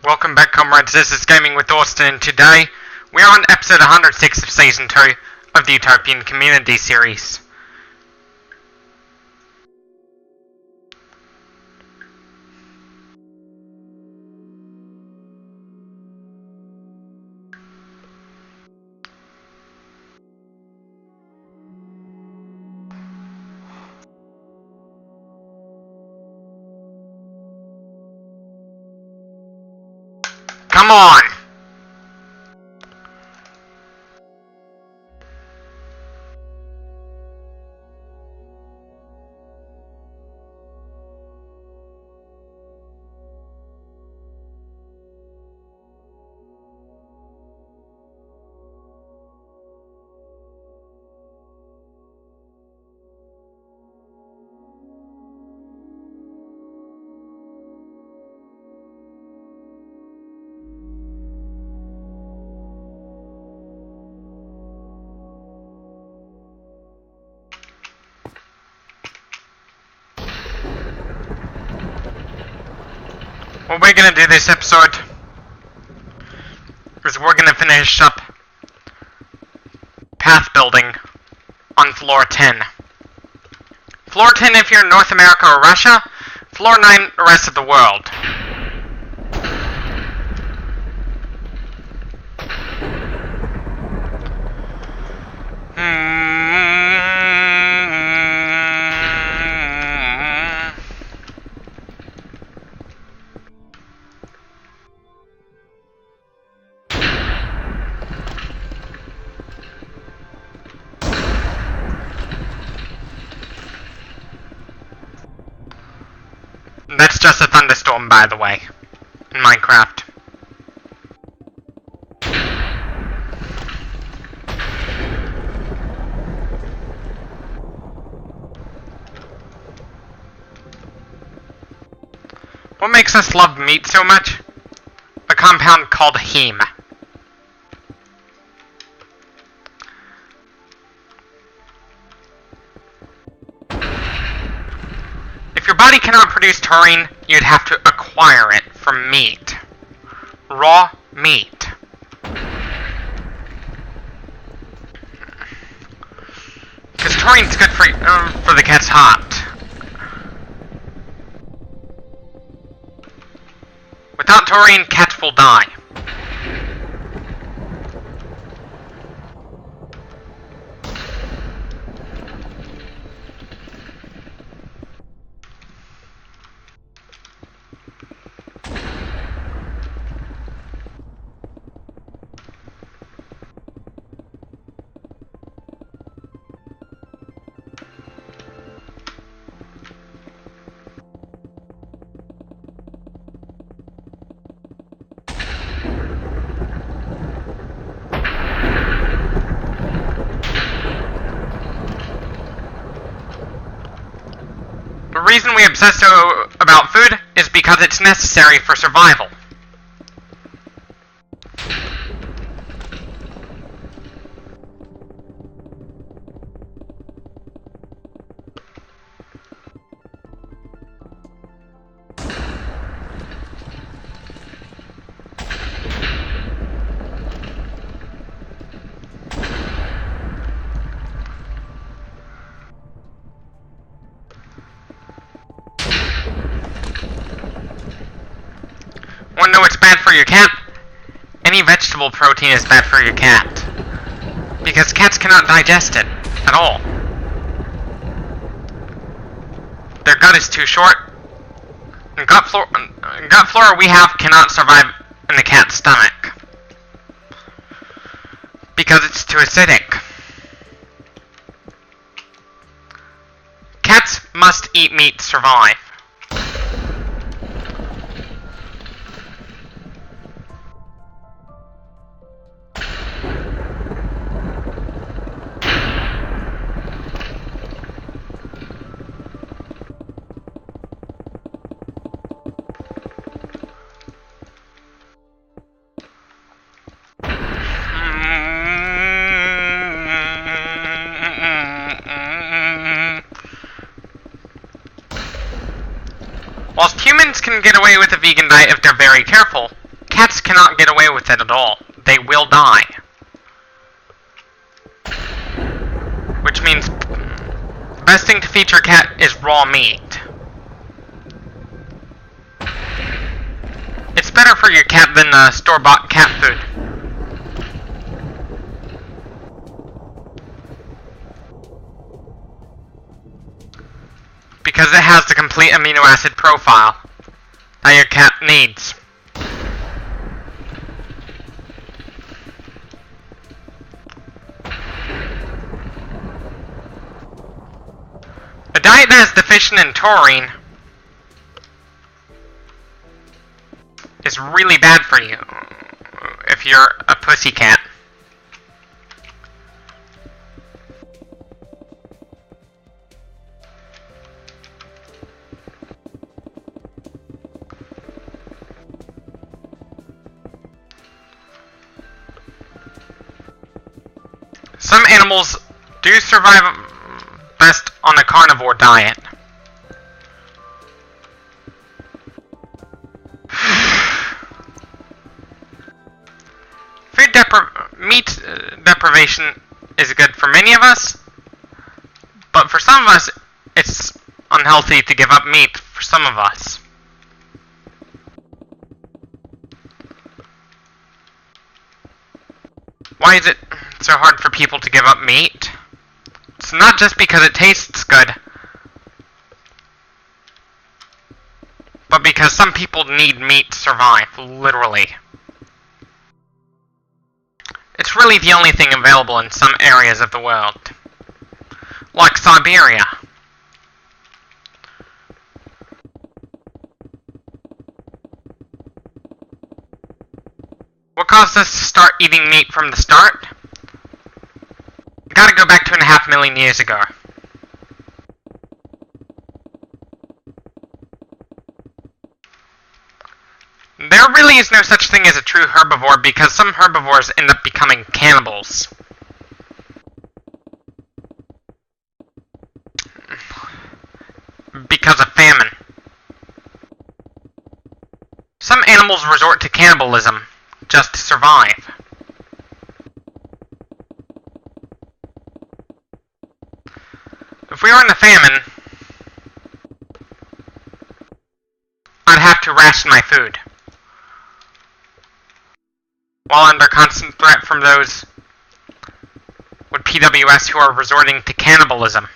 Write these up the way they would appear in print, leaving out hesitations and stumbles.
Welcome back, comrades. This is Gaming with Austin, and today we are on episode 106 of Season 2 of the Utopian Community Series. Come on! What we're gonna do this episode is we're gonna finish up path building on floor 10. Floor 10 if you're in North America or Russia, floor 9 the rest of the world. That's just a thunderstorm, by the way, in Minecraft. What makes us love meat so much? A compound called heme. If your body cannot produce taurine, you'd have to acquire it from meat. Raw meat. Because taurine's good for the cat's heart. Without taurine, cats will die. The reason we obsess about food is because it's necessary for survival. Wanna know what's bad for your cat? Any vegetable protein is bad for your cat. Because cats cannot digest it at all. Their gut is too short. And gut flora we have cannot survive in the cat's stomach. Because it's too acidic. Cats must eat meat to survive. Whilst humans can get away with a vegan diet if they're very careful, cats cannot get away with it at all. They will die. Which means the best thing to feed your cat is raw meat. It's better for your cat than store-bought cat food. Because it has the complete amino acid profile that your cat needs. A diet that is deficient in taurine is really bad for you if you're a pussycat. Some animals do survive best on a carnivore diet. Meat deprivation is good for many of us, but for some of us, it's unhealthy to give up meat for some of us. Why is it so hard for people to give up meat? It's not just because it tastes good, but because some people need meat to survive, literally. It's really the only thing available in some areas of the world, like Siberia. What caused us to start eating meat from the start? Gotta go back 2.5 million years ago. There really is no such thing as a true herbivore because some herbivores end up becoming cannibals. Because of famine. Some animals resort to cannibalism just to survive. If we were in a famine, I'd have to ration my food, while under constant threat from those with PWS who are resorting to cannibalism.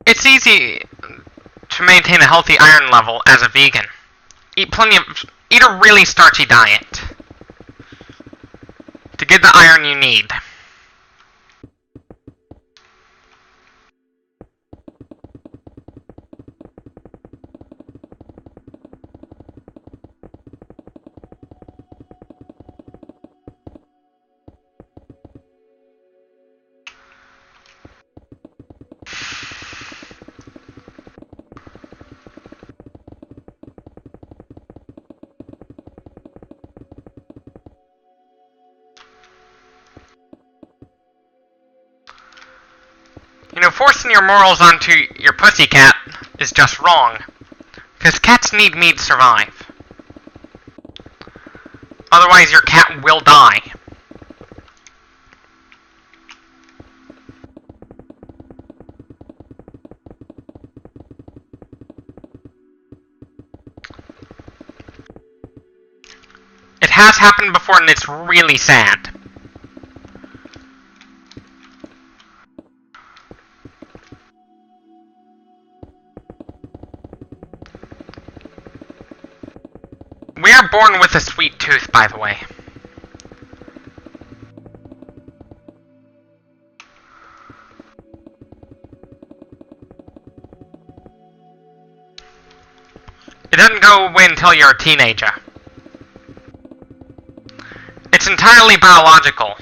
It's easy to maintain a healthy iron level as a vegan. Eat a really starchy diet to get the iron you need. You know, forcing your morals onto your pussycat is just wrong, because cats need meat to survive. Otherwise, your cat will die. It has happened before, and it's really sad. We are born with a sweet tooth, by the way. It doesn't go away until you're a teenager. It's entirely biological.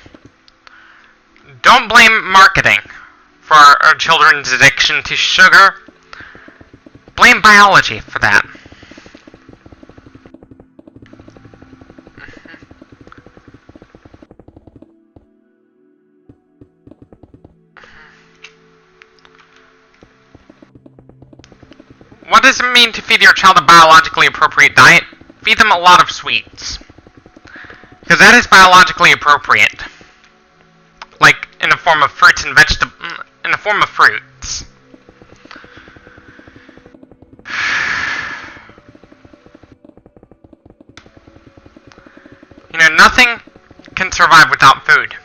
Don't blame marketing for our children's addiction to sugar. Blame biology for that. does it mean to feed your child a biologically appropriate diet? Feed them a lot of sweets. Because that is biologically appropriate. Like, in the form of fruits and vegetables. In the form of fruits. You know, nothing can survive without food.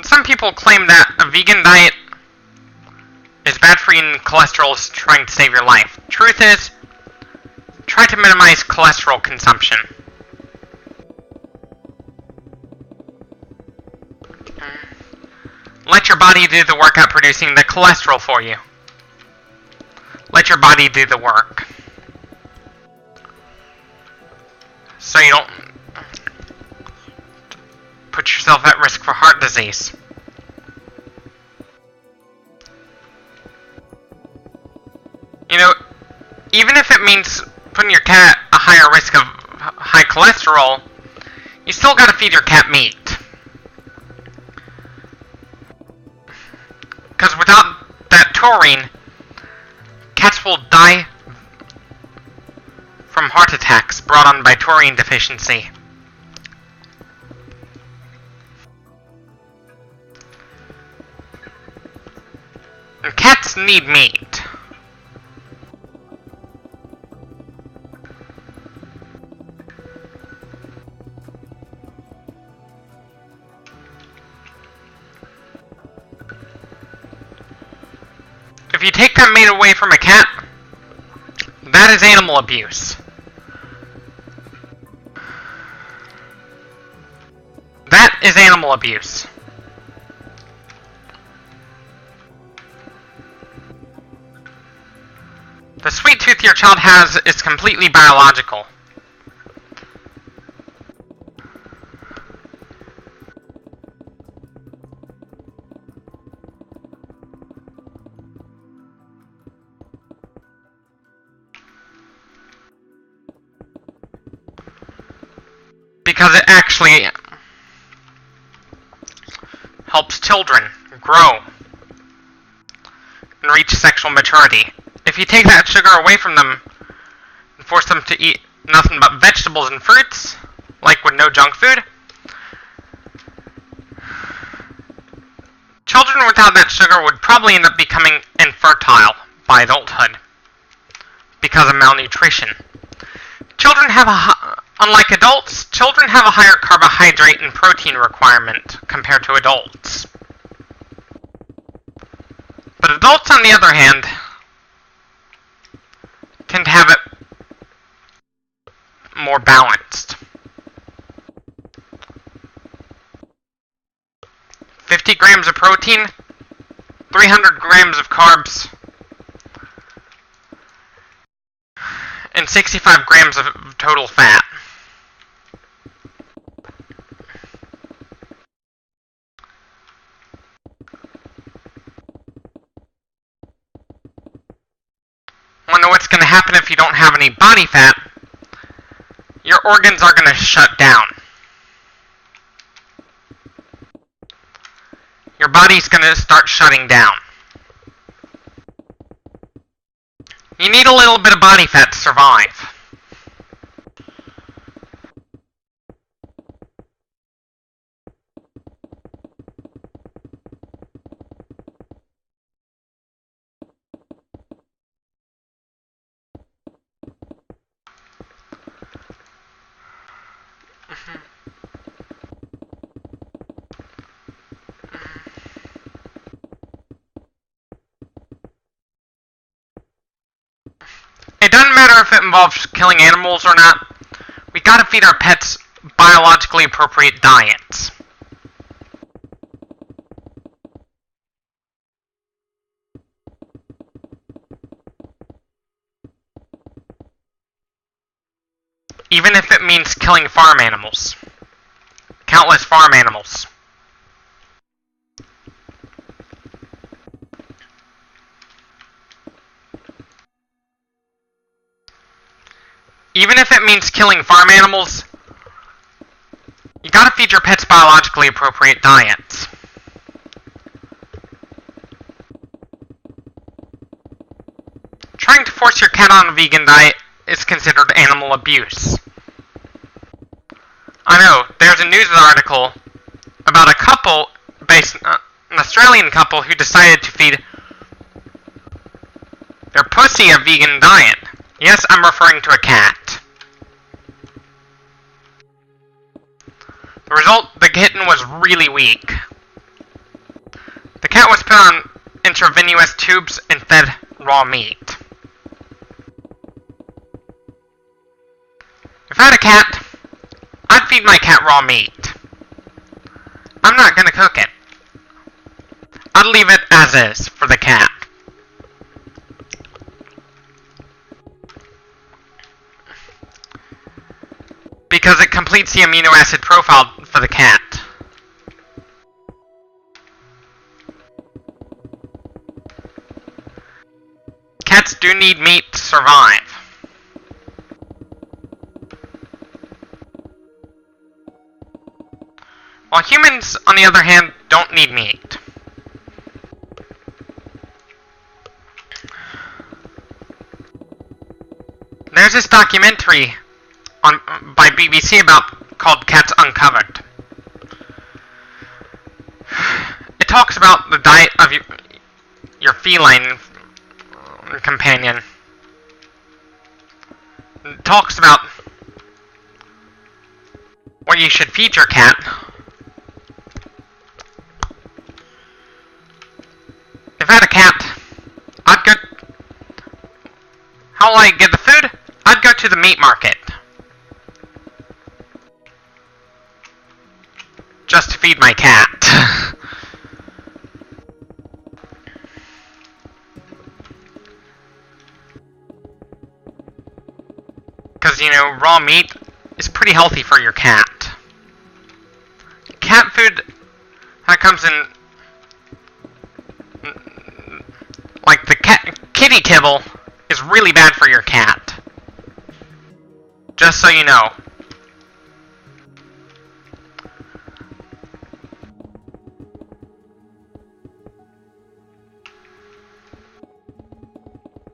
Some people claim that a vegan diet is bad for you and cholesterol is trying to save your life. Truth is, try to minimize cholesterol consumption. Let your body do the work at producing the cholesterol for you. Let your body do the work. So you don't put yourself at risk for heart disease. You know, even if it means putting your cat at a higher risk of high cholesterol, you still gotta feed your cat meat. Because without that taurine, cats will die from heart attacks brought on by taurine deficiency. And cats need meat. If you take that meat away from a cat, that is animal abuse. That is animal abuse. The sweet tooth your child has is completely biological. Because it actually helps children grow and reach sexual maturity. If you take that sugar away from them and force them to eat nothing but vegetables and fruits, like with no junk food, children without that sugar would probably end up becoming infertile by adulthood because of malnutrition. Unlike adults, children have a higher carbohydrate and protein requirement compared to adults. But adults, on the other hand, tend to have it more balanced. 50 grams of protein, 300 grams of carbs, and 65 grams of total fat. Wonder what's going to happen if you don't have any body fat? Your organs are going to shut down. Your body's going to start shutting down. You need a little bit of body fat to survive. It doesn't matter if it involves killing animals or not. We gotta feed our pets biologically appropriate diets. even if it means killing farm animals. Countless farm animals. Even if it means killing farm animals, you gotta feed your pets biologically appropriate diets. Trying to force your cat on a vegan diet is considered animal abuse. I know, there's a news article about a couple, an Australian couple who decided to feed their pussy a vegan diet. Yes, I'm referring to a cat. The result, the kitten was really weak. The cat was put on intravenous tubes and fed raw meat. If I had a cat, I'd feed my cat raw meat. I'm not gonna cook it. I'd leave it as is for the cat. Because it completes the amino acid profile for the cat. Cats do need meat to survive. While humans, on the other hand, don't need meat. There's this documentary by BBC called Cats Uncovered. It talks about the diet of your feline companion. It talks about what you should feed your cat. If I had a cat, I'd go... How will I get the food? I'd go to the meat market. Just to feed my cat. Because, you know, raw meat is pretty healthy for your cat. Cat food that comes in... Like the kitty kibble is really bad for your cat. Just so you know.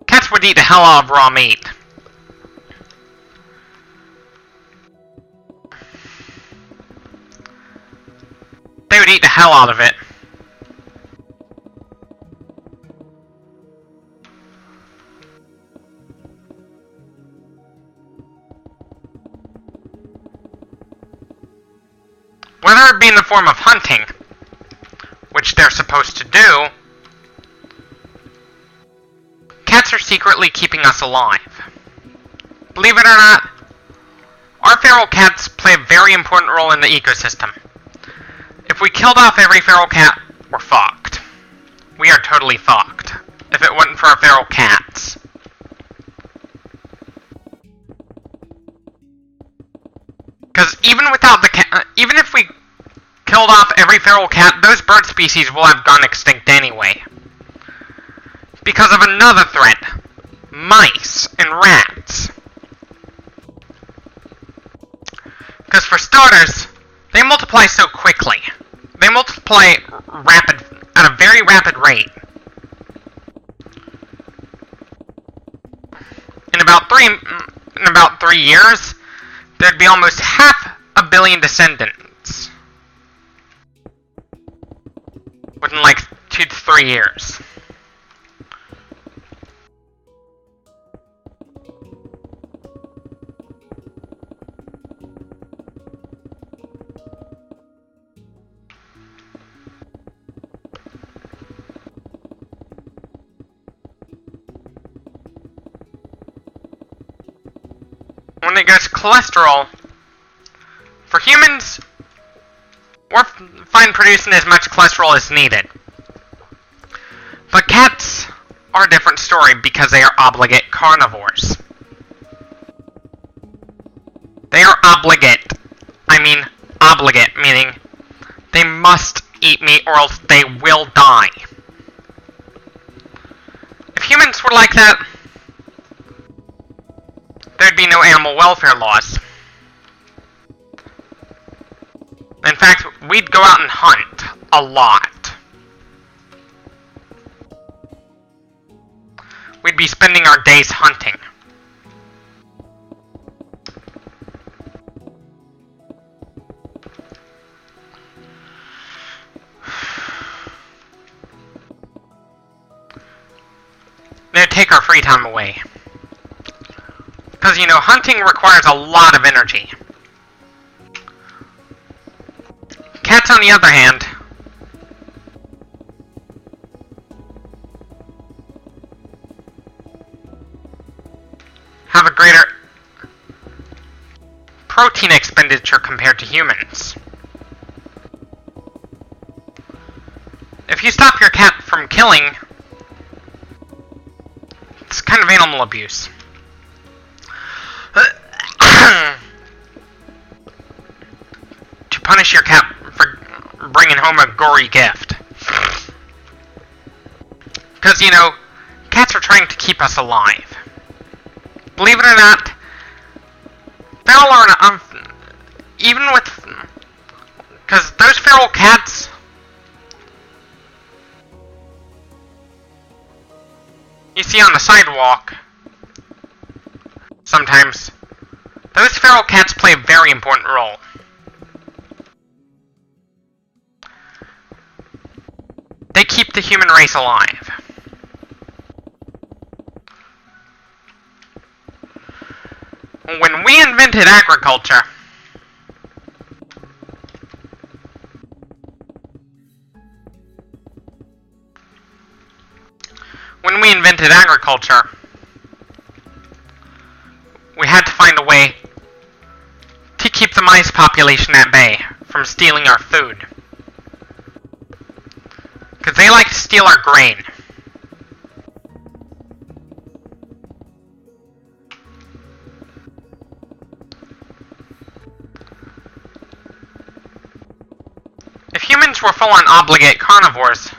Cats would eat the hell out of raw meat. They would eat the hell out of it. Whether it be in the form of hunting, which they're supposed to do, cats are secretly keeping us alive. Believe it or not, our feral cats play a very important role in the ecosystem. If we killed off every feral cat, we're fucked. We are totally fucked, if it wasn't for our feral cats. Because even without the cat, even if we killed off every feral cat, those bird species will have gone extinct anyway. Because of another threat. Mice and rats. Because for starters, they multiply so quickly. They multiply at a very rapid rate. In about 3 years, there'd be almost 500 million descendants. Within like 2 to 3 years. When it goes to cholesterol, for humans, we're fine producing as much cholesterol as needed. But cats are a different story because they are obligate carnivores. They are obligate. I mean, obligate, meaning they must eat meat or else they will die. If humans were like that, there'd be no animal welfare laws. In fact, we'd go out and hunt a lot. We'd be spending our days hunting. They'd take our free time away. Because, you know, hunting requires a lot of energy. Cats, on the other hand, have a greater protein expenditure compared to humans. If you stop your cat from killing, it's kind of animal abuse. To punish your cat for bringing home a gory gift. Because, you know, cats are trying to keep us alive. Believe it or not, feral are even with, because those feral cats you see on the sidewalk sometimes, those feral cats play a very important role. They keep the human race alive. When we invented agriculture, we had to find a way to keep the mice population at bay from stealing our food. Because they like to steal our grain. If humans were full-on obligate carnivores,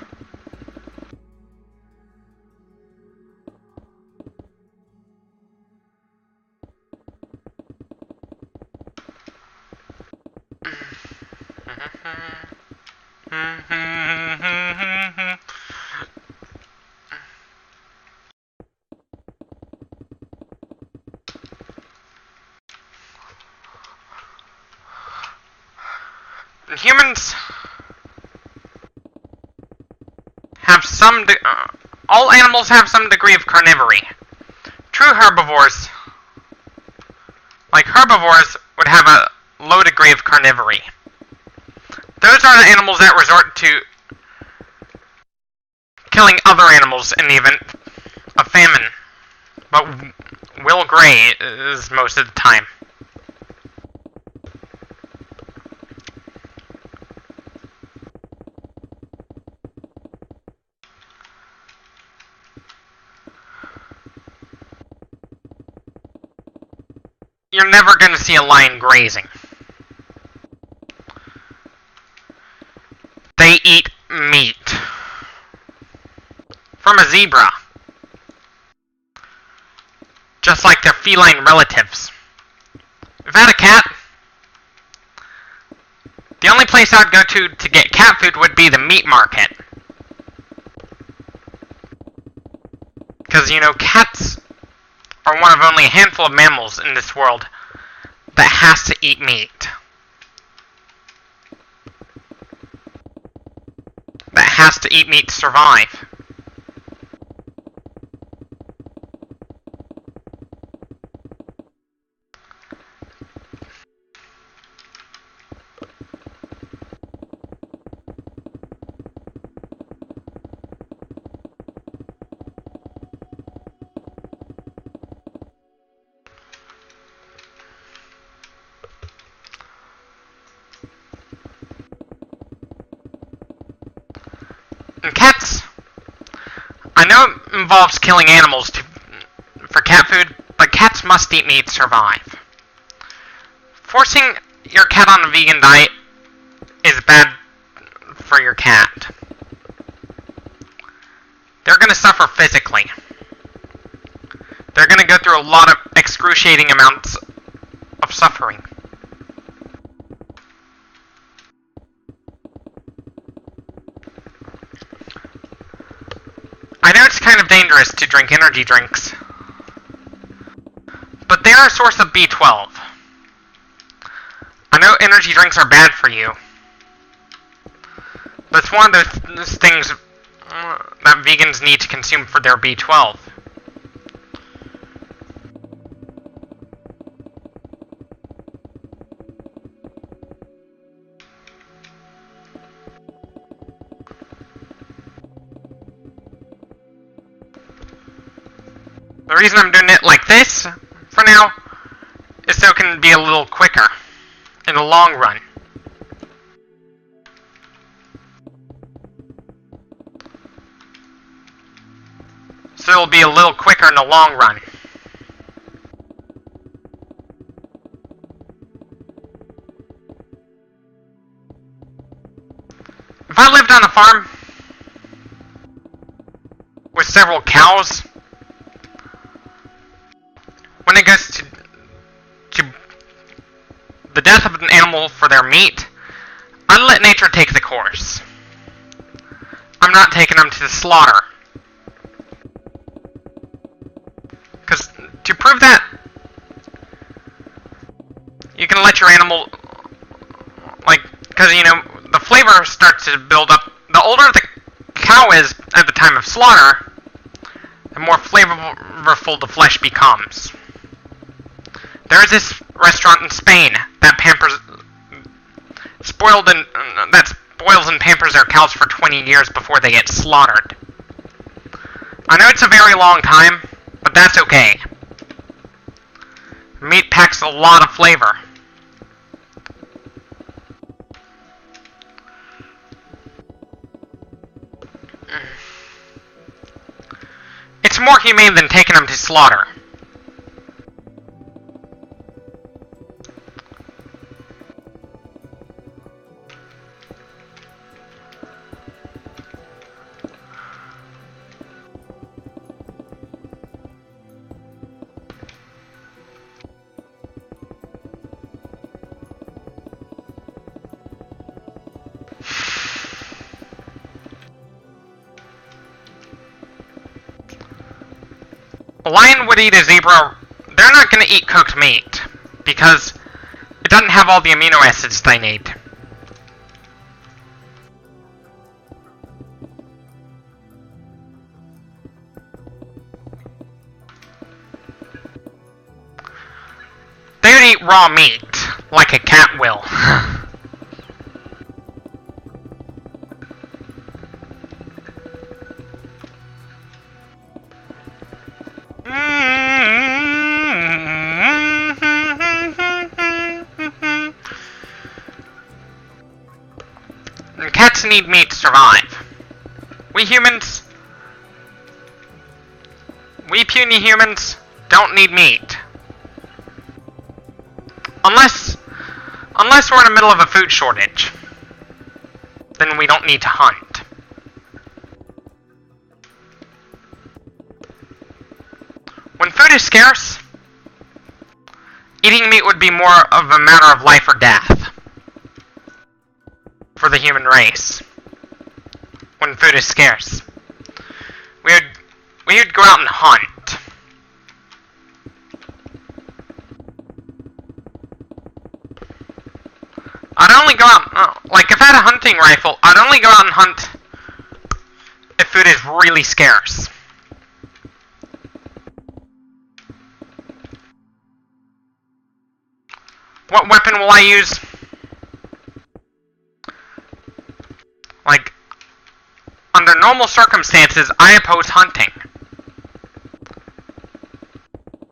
humans have all animals have some degree of carnivory. True herbivores, like herbivores, would have a low degree of carnivory. Those are the animals that resort to killing other animals in the event of famine. But will gray is most of the time. You're never going to see a lion grazing. They eat meat. From a zebra. Just like their feline relatives. If I had a cat, the only place I would go to get cat food would be the meat market. Because, you know, cats are one of only a handful of mammals in this world that has to eat meat. That has to eat meat to survive. And cats, I know it involves killing animals for cat food, but cats must eat meat to survive. Forcing your cat on a vegan diet is bad for your cat. They're going to suffer physically. They're going to go through a lot of excruciating amounts of suffering. I know it's kind of dangerous to drink energy drinks, but they are a source of B12. I know energy drinks are bad for you, but it's one of those things that vegans need to consume for their B12. The reason I'm doing it like this, for now, is so it can be a little quicker in the long run. So it'll be a little quicker in the long run. If I lived on a farm with several cows, when it goes to the death of an animal for their meat, I'd let nature take the course. I'm not taking them to the slaughter. Because to prove that, you can let your animal, like, because, you know, the flavor starts to build up. The older the cow is at the time of slaughter, the more flavorful the flesh becomes. There is this restaurant in Spain that spoils and pampers their cows for 20 years before they get slaughtered. I know it's a very long time, but that's okay. Meat packs a lot of flavor. It's more humane than taking them to slaughter. A lion would eat a zebra. They're not going to eat cooked meat because it doesn't have all the amino acids they need. They would eat raw meat like a cat will. Cats need meat to survive. We puny humans, don't need meat. Unless we're in the middle of a food shortage. Then we don't need to hunt. When food is scarce, eating meat would be more of a matter of life or death for the human race. When food is scarce, we would go out and hunt. I'd only go out, like if I had a hunting rifle, I'd only go out and hunt if food is really scarce. What weapon will I use? Like, under normal circumstances, I oppose hunting.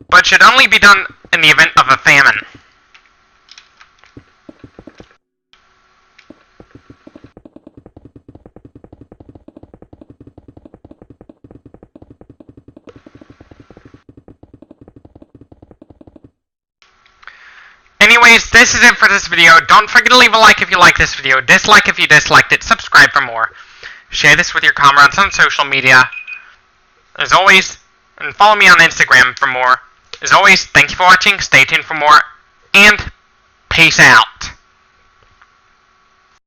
But should only be done in the event of a famine. Anyway, always, this is it for this video. Don't forget to leave a like if you like this video, dislike if you disliked it, subscribe for more. Share this with your comrades on social media. As always, and follow me on Instagram for more. As always, thank you for watching, stay tuned for more, and peace out.